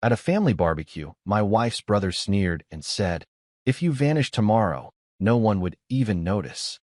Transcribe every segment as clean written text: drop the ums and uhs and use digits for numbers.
At a family barbecue, my wife's brother sneered and said, "If you vanish tomorrow, no one would even notice."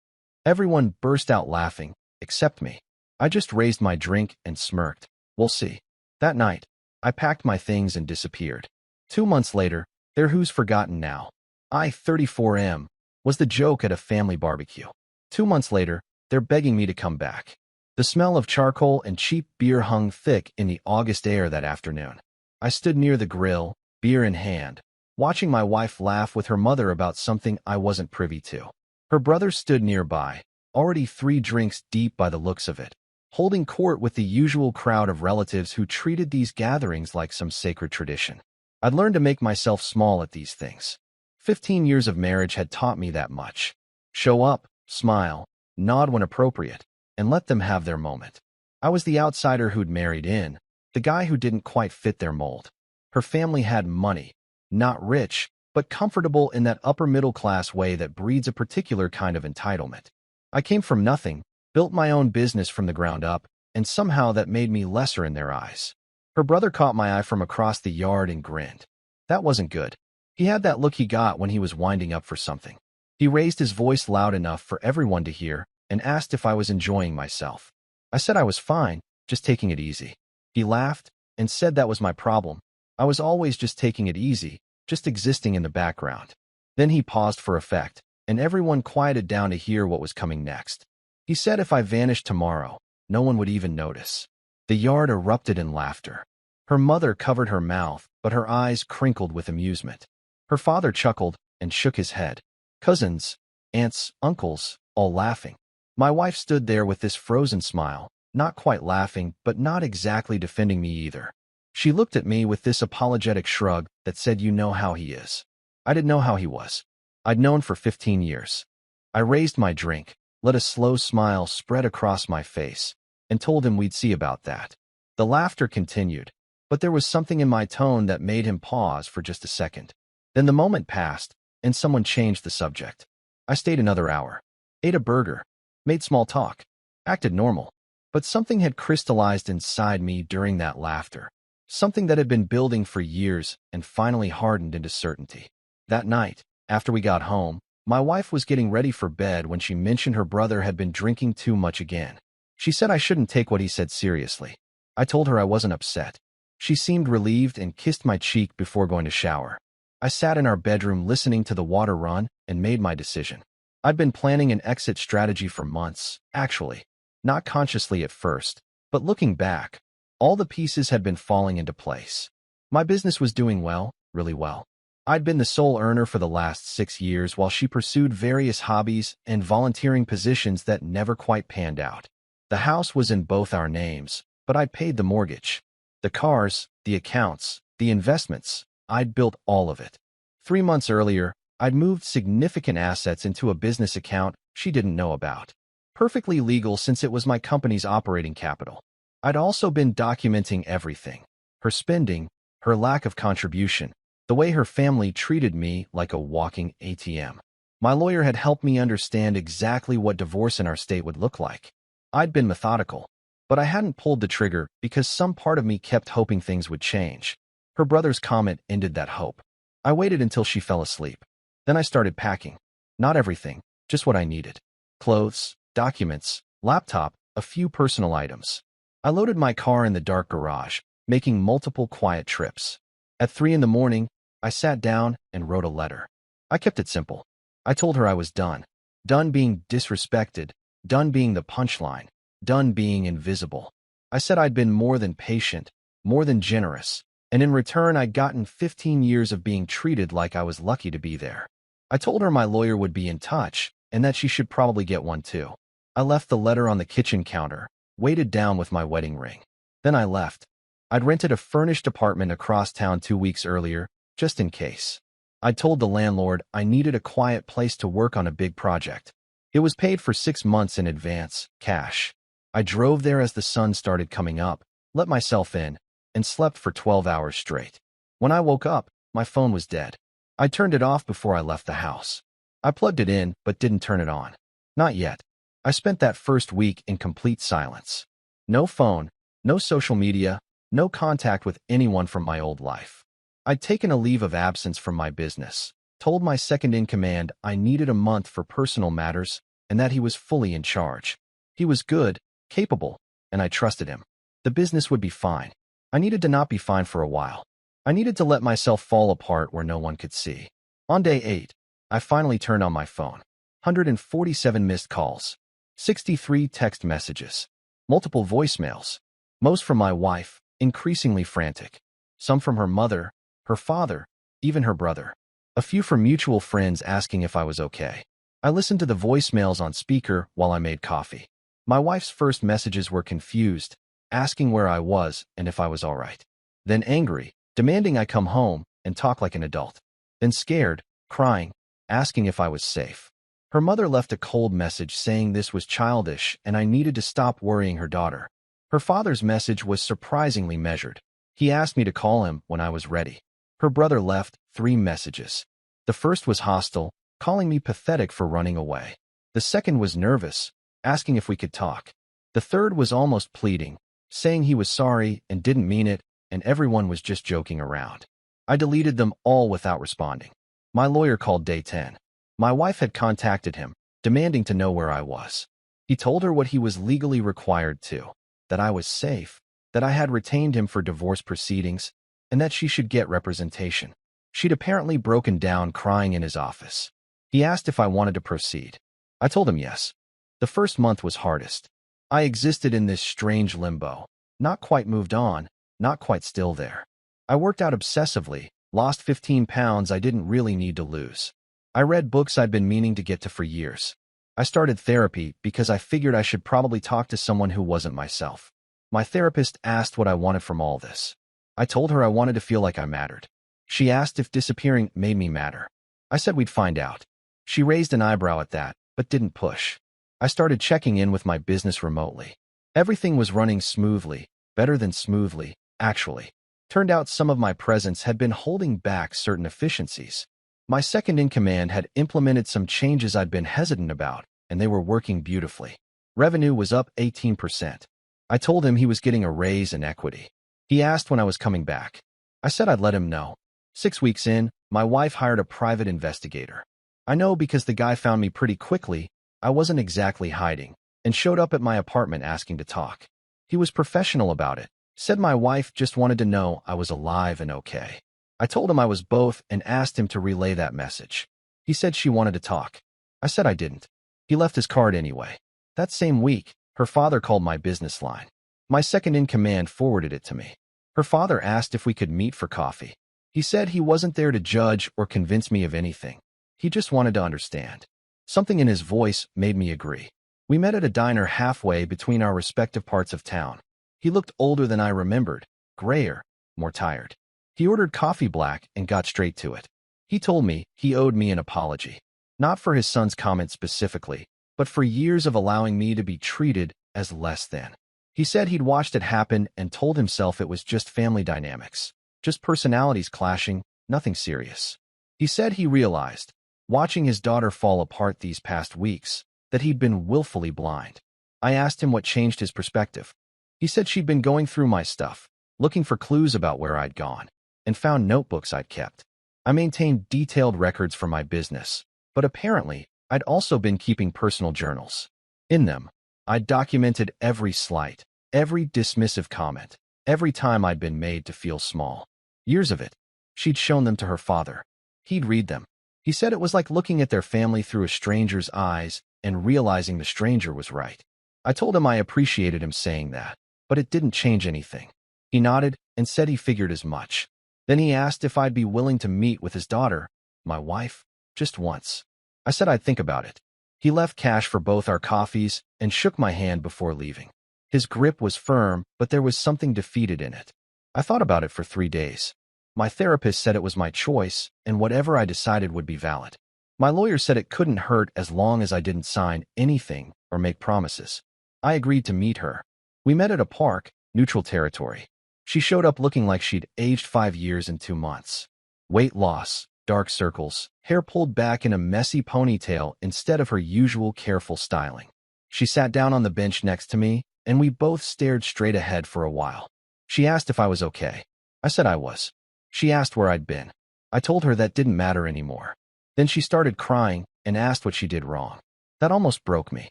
Everyone burst out laughing, except me. I just raised my drink and smirked. We'll see. That night, I packed my things and disappeared. 2 months later, they're who's forgotten now. I, 34M, was the joke at a family barbecue. 2 months later, they're begging me to come back. The smell of charcoal and cheap beer hung thick in the August air that afternoon. I stood near the grill, beer in hand, watching my wife laugh with her mother about something I wasn't privy to. Her brother stood nearby, already 3 drinks deep by the looks of it, holding court with the usual crowd of relatives who treated these gatherings like some sacred tradition. I'd learned to make myself small at these things. 15 years of marriage had taught me that much. Show up, smile, nod when appropriate, and let them have their moment. I was the outsider who'd married in, the guy who didn't quite fit their mold. Her family had money, not rich, but comfortable in that upper-middle-class way that breeds a particular kind of entitlement. I came from nothing, built my own business from the ground up, and somehow that made me lesser in their eyes. Her brother caught my eye from across the yard and grinned. That wasn't good. He had that look he got when he was winding up for something. He raised his voice loud enough for everyone to hear and asked if I was enjoying myself. I said I was fine, just taking it easy. He laughed and said that was my problem. I was always just taking it easy, just existing in the background. Then he paused for effect, and everyone quieted down to hear what was coming next. He said if I vanished tomorrow, no one would even notice. The yard erupted in laughter. Her mother covered her mouth, but her eyes crinkled with amusement. Her father chuckled and shook his head. Cousins, aunts, uncles, all laughing. My wife stood there with this frozen smile, not quite laughing, but not exactly defending me either. She looked at me with this apologetic shrug that said, "You know how he is." I didn't know how he was. I'd known for 15 years. I raised my drink, let a slow smile spread across my face, and told him we'd see about that. The laughter continued, but there was something in my tone that made him pause for just a second. Then the moment passed, and someone changed the subject. I stayed another hour, ate a burger, made small talk, acted normal. But something had crystallized inside me during that laughter, something that had been building for years and finally hardened into certainty. That night, after we got home, my wife was getting ready for bed when she mentioned her brother had been drinking too much again. She said I shouldn't take what he said seriously. I told her I wasn't upset. She seemed relieved and kissed my cheek before going to shower. I sat in our bedroom listening to the water run and made my decision. I'd been planning an exit strategy for months, actually. Not consciously at first, but looking back, all the pieces had been falling into place. My business was doing well, really well. I'd been the sole earner for the last 6 years while she pursued various hobbies and volunteering positions that never quite panned out. The house was in both our names, but I'd paid the mortgage. The cars, the accounts, the investments, I'd built all of it. 3 months earlier, I'd moved significant assets into a business account she didn't know about. Perfectly legal since it was my company's operating capital. I'd also been documenting everything. Her spending, her lack of contribution, the way her family treated me like a walking ATM. My lawyer had helped me understand exactly what divorce in our state would look like. I'd been methodical, but I hadn't pulled the trigger because some part of me kept hoping things would change. Her brother's comment ended that hope. I waited until she fell asleep. Then I started packing. Not everything, just what I needed. Clothes, documents, laptop, a few personal items. I loaded my car in the dark garage, making multiple quiet trips. At 3 in the morning, I sat down and wrote a letter. I kept it simple. I told her I was done. Done being disrespected, done being the punchline, done being invisible. I said I'd been more than patient, more than generous, and in return I'd gotten 15 years of being treated like I was lucky to be there. I told her my lawyer would be in touch, and that she should probably get one too. I left the letter on the kitchen counter, weighted down with my wedding ring. Then I left. I'd rented a furnished apartment across town 2 weeks earlier, just in case. I'd told the landlord I needed a quiet place to work on a big project. It was paid for 6 months in advance, cash. I drove there as the sun started coming up, let myself in, and slept for 12 hours straight. When I woke up, my phone was dead. I turned it off before I left the house. I plugged it in, but didn't turn it on. Not yet. I spent that first week in complete silence. No phone, no social media, No contact with anyone from my old life. I'd taken a leave of absence from my business, told my second-in-command I needed a month for personal matters, and that he was fully in charge. He was good, capable, and I trusted him. The business would be fine. I needed to not be fine for a while. I needed to let myself fall apart where no one could see. On day 8, I finally turned on my phone. 147 missed calls. 63 text messages. Multiple voicemails. Most from my wife, increasingly frantic. Some from her mother, her father, even her brother. A few from mutual friends asking if I was okay. I listened to the voicemails on speaker while I made coffee. My wife's first messages were confused, asking where I was and if I was all right. Then angry, demanding I come home and talk like an adult. Then scared, crying, asking if I was safe. Her mother left a cold message saying this was childish and I needed to stop worrying her daughter. Her father's message was surprisingly measured. He asked me to call him when I was ready. Her brother left 3 messages. The first was hostile, calling me pathetic for running away. The second was nervous, asking if we could talk. The third was almost pleading, saying he was sorry and didn't mean it, and everyone was just joking around. I deleted them all without responding. My lawyer called day 10. My wife had contacted him, demanding to know where I was. He told her what he was legally required to, that I was safe, that I had retained him for divorce proceedings, and that she should get representation. She'd apparently broken down crying in his office. He asked if I wanted to proceed. I told him yes. The first month was hardest. I existed in this strange limbo, not quite moved on, not quite still there. I worked out obsessively, lost 15 pounds I didn't really need to lose. I read books I'd been meaning to get to for years. I started therapy because I figured I should probably talk to someone who wasn't myself. My therapist asked what I wanted from all this. I told her I wanted to feel like I mattered. She asked if disappearing made me matter. I said we'd find out. She raised an eyebrow at that, but didn't push. I started checking in with my business remotely. Everything was running smoothly, better than smoothly, actually. Turned out some of my presence had been holding back certain efficiencies. My second-in-command had implemented some changes I'd been hesitant about, and they were working beautifully. Revenue was up 18%. I told him he was getting a raise in equity. He asked when I was coming back. I said I'd let him know. 6 weeks in, my wife hired a private investigator. I know because the guy found me pretty quickly. I wasn't exactly hiding, and showed up at my apartment asking to talk. He was professional about it, said my wife just wanted to know I was alive and okay. I told him I was both and asked him to relay that message. He said she wanted to talk. I said I didn't. He left his card anyway. That same week, her father called my business line. My second-in-command forwarded it to me. Her father asked if we could meet for coffee. He said he wasn't there to judge or convince me of anything. He just wanted to understand. Something in his voice made me agree. We met at a diner halfway between our respective parts of town. He looked older than I remembered, grayer, more tired. He ordered coffee black and got straight to it. He told me he owed me an apology. Not for his son's comment specifically, but for years of allowing me to be treated as less than. He said he'd watched it happen and told himself it was just family dynamics, just personalities clashing, nothing serious. He said he realized, watching his daughter fall apart these past weeks, that he'd been willfully blind. I asked him what changed his perspective. He said she'd been going through my stuff, looking for clues about where I'd gone, and found notebooks I'd kept. I maintained detailed records for my business, but apparently, I'd also been keeping personal journals. In them, I'd documented every slight, every dismissive comment, every time I'd been made to feel small. Years of it. She'd shown them to her father. He'd read them. He said it was like looking at their family through a stranger's eyes and realizing the stranger was right. I told him I appreciated him saying that, but it didn't change anything. He nodded and said he figured as much. Then he asked if I'd be willing to meet with his daughter, my wife, just once. I said I'd think about it. He left cash for both our coffees and shook my hand before leaving. His grip was firm, but there was something defeated in it. I thought about it for 3 days. My therapist said it was my choice, and whatever I decided would be valid. My lawyer said it couldn't hurt as long as I didn't sign anything or make promises. I agreed to meet her. We met at a park, neutral territory. She showed up looking like she'd aged 5 years and 2 months. Weight loss, dark circles, hair pulled back in a messy ponytail instead of her usual careful styling. She sat down on the bench next to me, and we both stared straight ahead for a while. She asked if I was okay. I said I was. She asked where I'd been. I told her that didn't matter anymore. Then she started crying and asked what she did wrong. That almost broke me.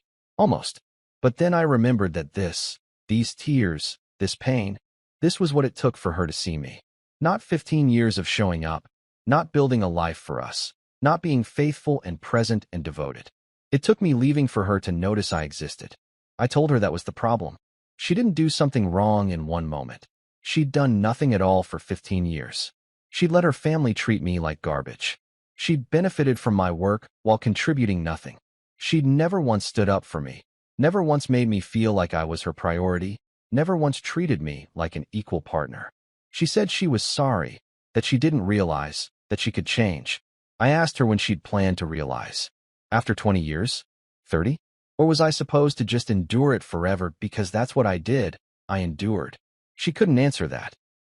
Almost. But then I remembered that these tears, this pain, this was what it took for her to see me. Not 15 years of showing up, not building a life for us, not being faithful and present and devoted. It took me leaving for her to notice I existed. I told her that was the problem. She didn't do something wrong in one moment. She'd done nothing at all for 15 years. She'd let her family treat me like garbage. She'd benefited from my work while contributing nothing. She'd never once stood up for me, never once made me feel like I was her priority, never once treated me like an equal partner. She said she was sorry, that she didn't realize, that she could change. I asked her when she'd planned to realize. After 20 years? 30? Or was I supposed to just endure it forever because that's what I did? I endured. She couldn't answer that.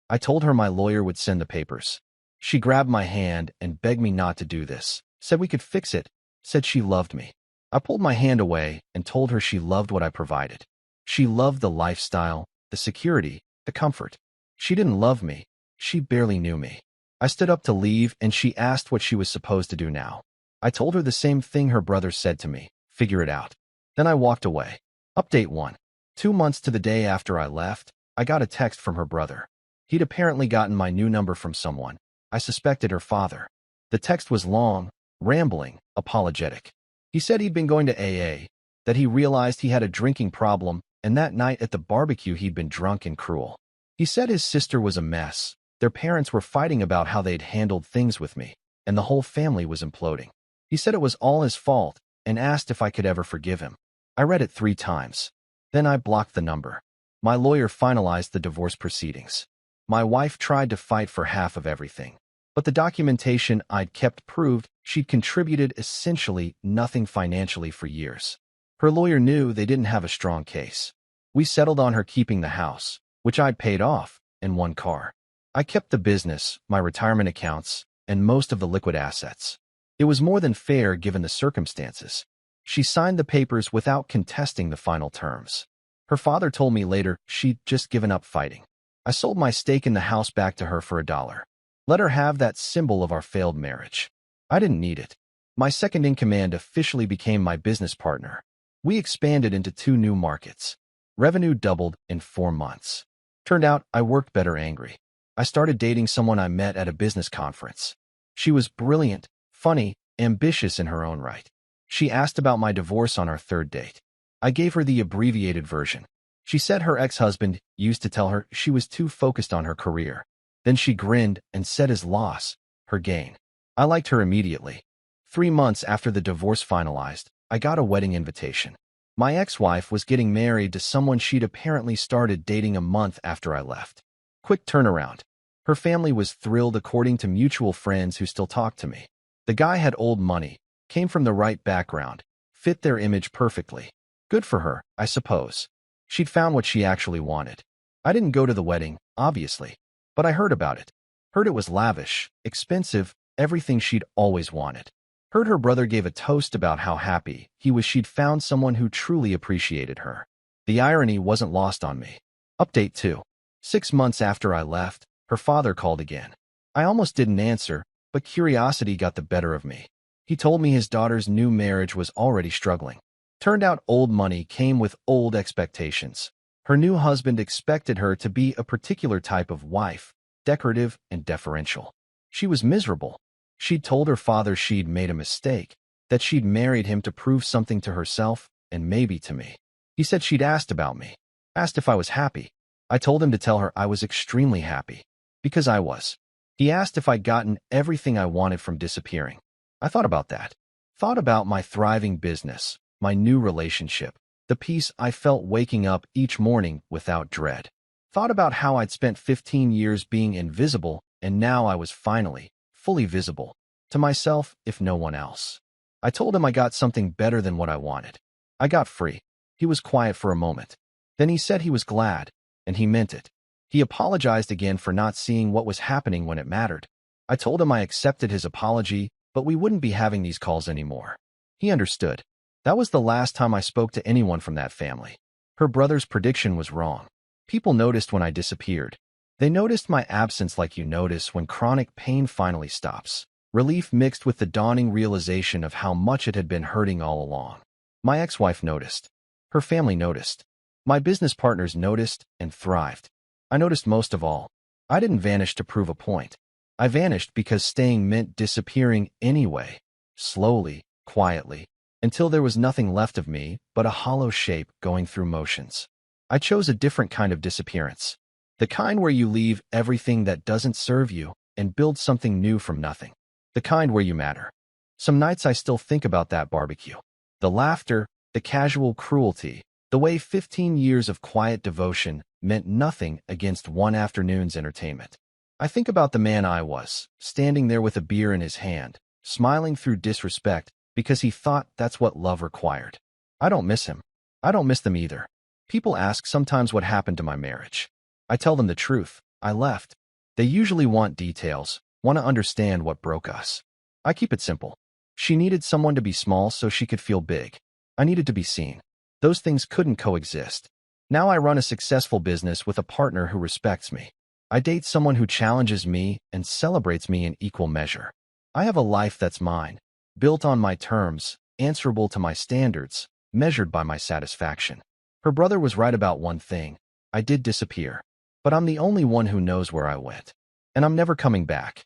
I told her my lawyer would send the papers. She grabbed my hand and begged me not to do this, said we could fix it, said she loved me. I pulled my hand away and told her she loved what I provided. She loved the lifestyle, the security, the comfort. She didn't love me. She barely knew me. I stood up to leave and she asked what she was supposed to do now. I told her the same thing her brother said to me, figure it out. Then I walked away. Update 1. 2 months to the day after I left, I got a text from her brother. He'd apparently gotten my new number from someone. I suspected her father. The text was long, rambling, apologetic. He said he'd been going to AA, that he realized he had a drinking problem, and that night at the barbecue he'd been drunk and cruel. He said his sister was a mess. Their parents were fighting about how they'd handled things with me, and the whole family was imploding. He said it was all his fault and asked if I could ever forgive him. I read it 3 times. Then I blocked the number. My lawyer finalized the divorce proceedings. My wife tried to fight for half of everything, but the documentation I'd kept proved she'd contributed essentially nothing financially for years. Her lawyer knew they didn't have a strong case. We settled on her keeping the house, which I'd paid off, and 1 car. I kept the business, my retirement accounts, and most of the liquid assets. It was more than fair given the circumstances. She signed the papers without contesting the final terms. Her father told me later she'd just given up fighting. I sold my stake in the house back to her for $1. Let her have that symbol of our failed marriage. I didn't need it. My second-in-command officially became my business partner. We expanded into 2 new markets. Revenue doubled in 4 months. Turned out I worked better angry. I started dating someone I met at a business conference. She was brilliant, funny, ambitious in her own right. She asked about my divorce on our 3rd date. I gave her the abbreviated version. She said her ex-husband used to tell her she was too focused on her career. Then she grinned and said his loss, her gain. I liked her immediately. 3 months after the divorce finalized, I got a wedding invitation. My ex-wife was getting married to someone she'd apparently started dating a month after I left. Quick turnaround. Her family was thrilled according to mutual friends who still talk to me. The guy had old money, came from the right background, fit their image perfectly. Good for her, I suppose. She'd found what she actually wanted. I didn't go to the wedding, obviously, but I heard about it. Heard it was lavish, expensive, everything she'd always wanted. Heard her brother gave a toast about how happy he was she'd found someone who truly appreciated her. The irony wasn't lost on me. Update 2. 6 months after I left, her father called again. I almost didn't answer, but curiosity got the better of me. He told me his daughter's new marriage was already struggling. Turned out old money came with old expectations. Her new husband expected her to be a particular type of wife, decorative and deferential. She was miserable. She'd told her father she'd made a mistake, that she'd married him to prove something to herself and maybe to me. He said she'd asked about me, asked if I was happy. I told him to tell her I was extremely happy, because I was. He asked if I'd gotten everything I wanted from disappearing. I thought about that. Thought about my thriving business, my new relationship, the peace I felt waking up each morning without dread. Thought about how I'd spent 15 years being invisible, and now I was finally, fully visible, to myself if no one else. I told him I got something better than what I wanted. I got free. He was quiet for a moment. Then he said he was glad, and he meant it. He apologized again for not seeing what was happening when it mattered. I told him I accepted his apology, but we wouldn't be having these calls anymore. He understood. That was the last time I spoke to anyone from that family. Her brother's prediction was wrong. People noticed when I disappeared. They noticed my absence like you notice when chronic pain finally stops. Relief mixed with the dawning realization of how much it had been hurting all along. My ex-wife noticed. Her family noticed. My business partners noticed and thrived. I noticed most of all. I didn't vanish to prove a point. I vanished because staying meant disappearing anyway, slowly, quietly, until there was nothing left of me but a hollow shape going through motions. I chose a different kind of disappearance. The kind where you leave everything that doesn't serve you and build something new from nothing. The kind where you matter. Some nights I still think about that barbecue. The laughter, the casual cruelty, the way 15 years of quiet devotion meant nothing against one afternoon's entertainment. I think about the man I was, standing there with a beer in his hand, smiling through disrespect because he thought that's what love required. I don't miss him. I don't miss them either. People ask sometimes what happened to my marriage. I tell them the truth. I left. They usually want details, want to understand what broke us. I keep it simple. She needed someone to be small so she could feel big. I needed to be seen. Those things couldn't coexist. Now I run a successful business with a partner who respects me. I date someone who challenges me and celebrates me in equal measure. I have a life that's mine, built on my terms, answerable to my standards, measured by my satisfaction. Her brother was right about one thing. I did disappear. But I'm the only one who knows where I went. And I'm never coming back.